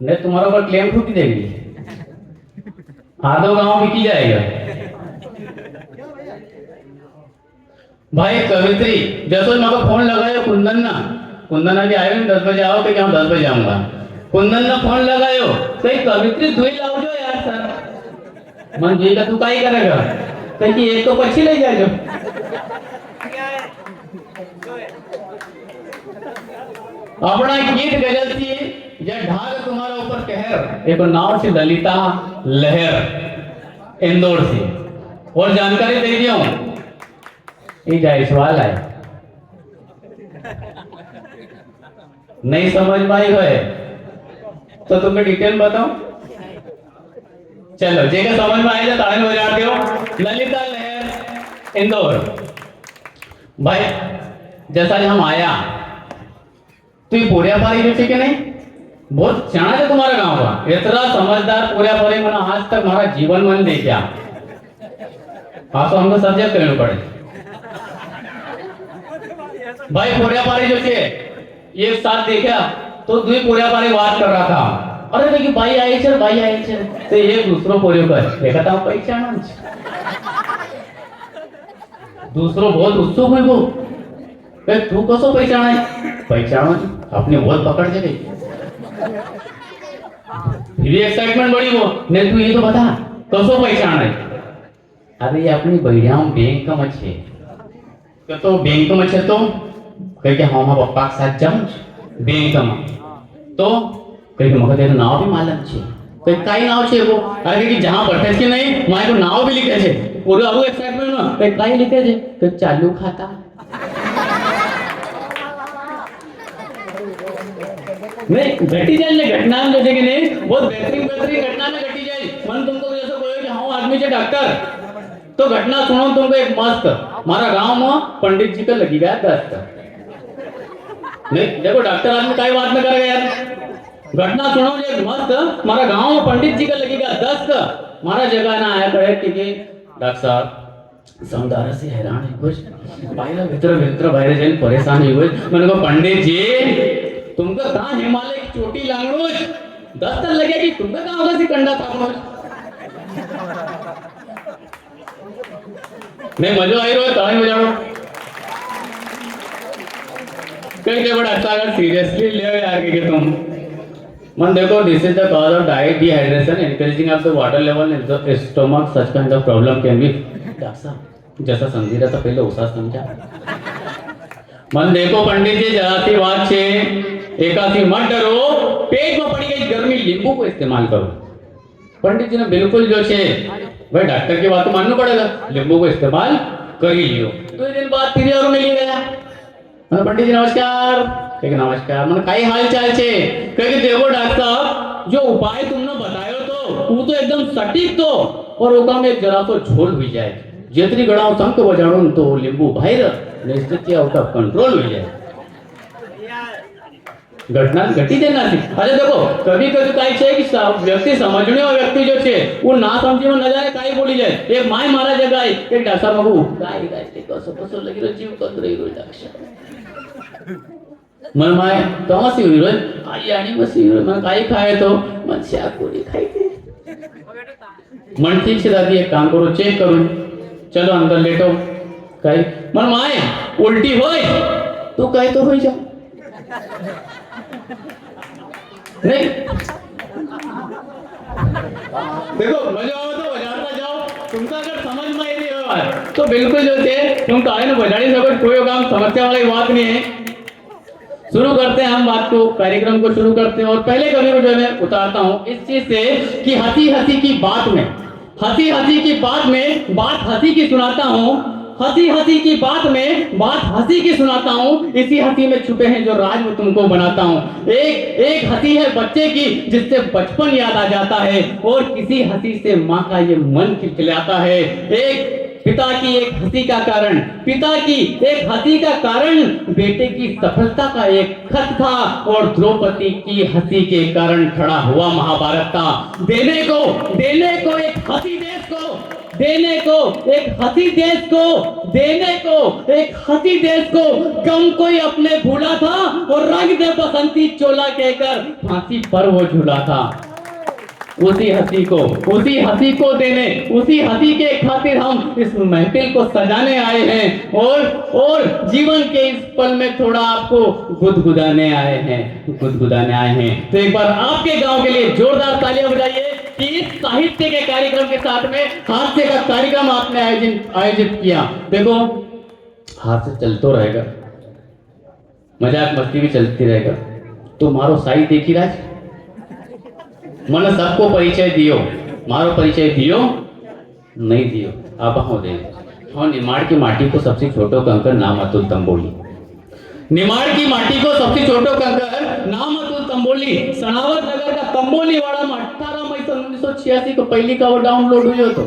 नहीं तुम्हारे ऊपर क्लेम ठुकी देगी, आधो गांव बिकी जाएगा। भाई कवित्री जैसे मेरे को फोन लगायो कुंदन भी आयो 10 बजे आओ कि क्या 10 बजे आऊंगा। कुंदन ने फोन लगायो कहीं कवित्री धुई लावजो यार सर। मन जी का तू काई करेगा कहीं एक तो पछी ले जाजो। अपना गीत गजल थी जय ढाल तुम्हारा ऊपर कहर, एक नाव से ललिता लहर इंदौर से। और जानकारी दे दिया हूं ये जायसवाल है, नहीं समझ में आई है तो तुम्हें डिटेल बताऊं। चलो जेका समझ में आएगा ताली बजाते हो। ललिता लहर इंदौर। भाई जैसा हम आया तो ये पोरिया पारी जो कि नहीं बहुत जाना है तुम्हारा गांव का, इतना समझदार पोरिया पारी मैंने आज तक हमारा जीवन मन देखा। हाँ तो हमको सब्जेक्ट करने पड़े। भाई पोरिया पारी जो थे एक साथ देखा तो दुई पोरिया पारी बात कर रहा था, अरे देखिए भाई आए छे तो एक दूसरो पोरियो कर देखा था पहचान। दूसरो बहुत उत्सुक है वो तू कसो पहचान अपने बहुत पकड़ के गई। फिर एक्साइटमेंट बढ़ी वो नहीं तू ये तो बता कसो पहचान है। अरे ये अपनी बढ़िया बैंक का मच है तो बैंक में छे तो कह के हाँ पप्पा के साथ जाऊं बैंक में तो कह के मगर तेरा नाम भी मालूम छे कहीं काई नाम छे वो। अरे कि जहां बैठे के नहीं माय को नाम भी लिखे छे पूरा आरो एक्साइटमेंट में कहीं काई लिखे छे तो चालू खाता। नहीं घटी जाए ने घटना में जैसे कि नहीं बहुत बेहतरीन घटना में घटी जाए मन तुमको जैसे बोले कि हाँ आदमी से डॉक्टर तो घटना सुनो तुमको एक मस्त। हमारा गांव में पंडित जी का लगी गया दस्त। नहीं देखो डॉक्टर आदमी काई बात में कर गया यार। घटना सुनो एक मस्त हमारा गांव में पंडित जी का लगी गया दस्त। हमारा जगह ना आया करे कि डॉक्टर साहब समुदाय से हैरान है कुछ बाहर भीतर बाहर जाए परेशान ही हुए। मैंने कहा पंडित जी तुमको कहाँ हिमालय की चोटी लांगड़ोज दस्त लगे कि तुमको कहाँ होगा सी कंडा थापड़ोज। नहीं मजा आई रहा ताली बजाओ कहीं के बड़ा अच्छा अगर सीरियसली ले यार कि तुम मन देखो this is the cause of diet dehydration increasing of the water level in the stomach such kind of problem can be. Doctor साहब जैसा समझी रहा था पहले उसा समझा। मन देखो पंडित जी जरा सी बात छे एकासी मत डरो पेट में पड़ी गई गर्मी नींबू को इस्तेमाल करो। पंडित जी ने बिल्कुल जो छे भाई डॉक्टर की बात तो मानना पड़ेगा नींबू को इस्तेमाल कर ही लियो। तो दिन बाद फिर और मिल गया मैंने पंडित जी नमस्कार कहे नमस्कार मैंने काई हाल चाल छे कहे देखो डॉक्टर साहब जो उपाय तुमने बतायो तो वो तो एकदम सटीक तो और ओका में जरा तो झोल हुई जाए जितनी गड़ाओ संक बजाड़ो तो नींबू बाहर स्थिति आउट ऑफ कंट्रोल हो जाए। घटना घटी देना थी। अरे देखो कभी कभी काई छे कि व्यक्ति समझने वाला व्यक्ति जो छे वो ना समझी में न जाए काई बोली जाए एक माय मारा जगह एक डासा मगु काई काई कसो कसो लगी रो जीव कत रही रो डाक्टर मन माय कहां से हुई रो आई आनी बसी रो मन काई खाए तो मन से पूरी खाई थी। मन ठीक से दादी एक काम करो चेक करो चलो अंदर लेटो काई मन माय उल्टी होय तो काई तो होई जा नहीं देखो मजा आओ तो बजाता जाओ तुमका अगर समझ में आई रही तो बिल्कुल जो थे तुम काहे ना बजाड़ी सको कोई काम समस्या वाली बात नहीं है। शुरू करते हैं हम बात को कार्यक्रम को शुरू करते हैं और पहले कभी को जो मैं उतारता हूँ इस चीज से कि हंसी हंसी की बात में बात हंसी की सुनाता हूँ हंसी की बात में बात हंसी की सुनाता हूँ इसी हंसी में छुपे हैं जो राज में तुमको बनाता हूँ। एक हंसी है बच्चे की जिससे बचपन याद आ जाता है और किसी हंसी से माँ का ये मन खिलखिलाता है। एक पिता की एक हंसी का कारण बेटे की सफलता का एक खत था और द्रौपदी की हंसी के कारण खड़ा हुआ महाभारत था। देने को एक हंसी देश को देने को एक हंसी देश को, देने को एक हंसी देश को, गम कोई अपने भूला था और रंग दे बसंती चोला कहकर फांसी पर वो झूला था। उसी हंसी को देने, उसी हंसी के खातिर हम इस महफिल को सजाने आए हैं और जीवन के इस पल में थोड़ा आपको गुदगुदाने आए हैं। तो एक बार आपके गांव के लिए जोरदार तालियां बजाइए कि इस साहित्य के कार्यक्रम के साथ में हास्य का कार्यक्रम आपने आयोजित किया। देखो, हास्य चलते रहेगा, मजाक मस्ती भी चलती रहेगा। तुम्हारो साई देखी राज मन सबको परिचय दियो, मारो परिचय दियो नहीं दियो आप हो दे। हाँ, निमाड़ की माटी को सबसे छोटो कंकर नाम अतुल तंबोली, निमाड़ की माटी को सबसे छोटो कंकर नाम अतुल तंबोली। सनावत नगर का तंबोली वाड़ा में 18 मई 1986 को पहली का वो डाउनलोड हुई हो। तो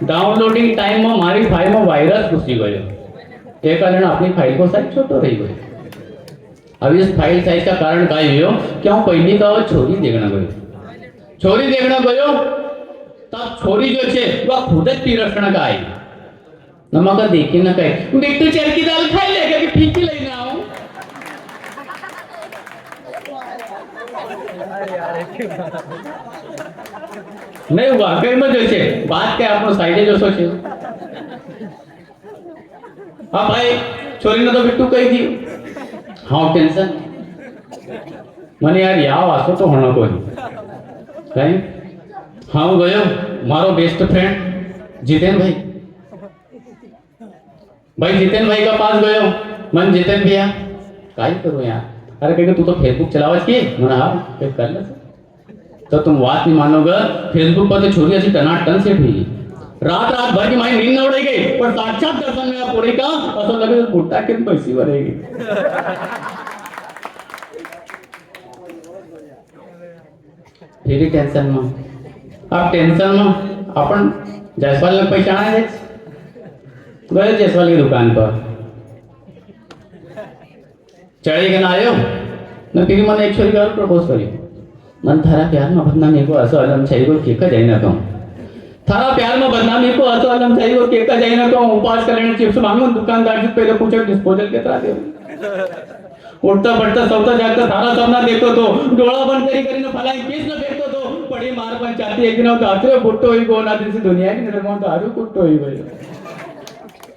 डाउनलोडिंग टाइम में मारी फाइल में वायरस घुसी गयो, एक कारण अपनी फाइल को साइज छोटो रही गई। अब इस फाइल साइज का कारण का हुई क्या पहली का छोरी देखना गयो तब छोरी जो छे वह खुद ज पीरसण का आई नमक देखी न कहे बिट्टू चरकी दाल खाई लेगा कि फीकी लेने आओ। नहीं वाकई में जो छे बात के आपनो साइडे जो सोचे। हाँ भाई, छोरी ने तो बिट्टू कही थी। हाँ, टेंशन मने यार या वासो तो होना कोई कहीं। हाँ गयो मारो बेस्ट फ्रेंड जितेन भाई जितेन भाई का पास गयो। मन जितेन भैया काय करूं यार, अरे कहे तू तो फेसबुक चलावत की मना। हाँ कर ले तो तुम बात नहीं मानोगे। फेसबुक पर तो छोरी ऐसी टनाटन सेट हुई, रात भर की माई नींद न उड़ेगी पर साक्षात दर्शन में पूरी का असो लगे तो भुट्टा के पैसी भरेगी। फिर टेंशन में अपन जायसवाल ने पहचाना है। गए जायसवाल की दुकान पर चढ़े के ना आयो न फिर मैंने एक छोरी का प्रपोज करी। मन थारा प्यार में बदनामी को असो अलम चाहिए को केका जाई ना कहूं, थारा प्यार में बदनामी को असो अलम चाहिए को केका जाई ना कहूं। उपास करने चिप्स मांगो दुकानदार से पहले पूछो डिस्पोजल के तरह दे। उठता पड़ता सोता जागता थारा सपना देखो तो डोळा बंद करी न फलाई केस न देखो तो पड़ी मार पंचायती एक दिन दातरे बुट्टो होई गो ना दिन से दुनिया की नजर में दारू कुट्टो होई गई।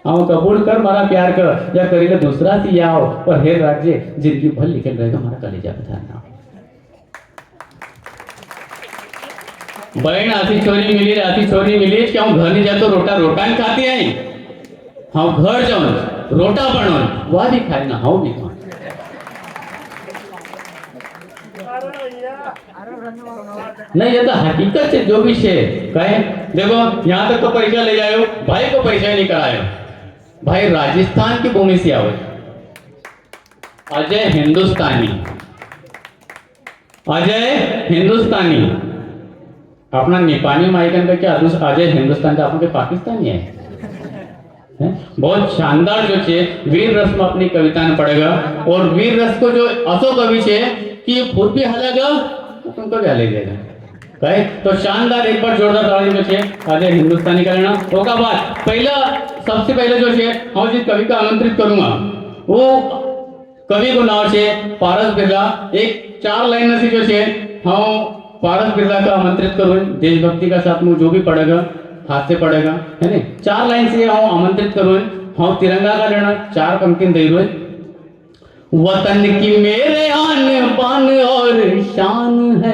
आओ कबूल कर मारा प्यार कर या करी ले दूसरा सी आओ और हे राज्य जिंदगी भर निकल रहे तो हमारा कलेजा बधाना। बहन आती छोरी मिली क्यों घर नहीं जातो रोटा नहीं खाती है। हाँ घर जाओ रोटा बनो वह भी खाए ना हाँ भी खाए। नहीं ये तो हकीकत है जो भी है कहे। देखो यहाँ तक तो परिचय ले जाओ, भाई को परिचय नहीं करायो। भाई राजस्थान की भूमि से आओ, अजय हिंदुस्तानी अपना नेपाली माइकन का क्या अजय हिंदुस्तान का अपने पाकिस्तानी है। बहुत शानदार जो छे वीर रस में अपनी कविता में पड़ेगा और वीर रस को जो असो कवि छे कि खुद भी हलेगा तुमको भी हले देगा कहे। तो शानदार एक बार जोरदार ताली जो छे अजय हिंदुस्तानी का लेना होगा। बात पहला सबसे पहले जो छे हम जिस कवि का आमंत्रित करूंगा वो कवि को नाम छे पारस बिरला। एक 4 लाइन से जो छे हम पारस बिरला का आमंत्रित करूं। देशभक्ति का साथ में जो भी पड़ेगा हाथ से पड़ेगा है ना। 4 लाइन से हम आमंत्रित करूं। हम तिरंगा का लेना 4 पंक्ति दे रहे। वतन की मेरे आन बान और शान है।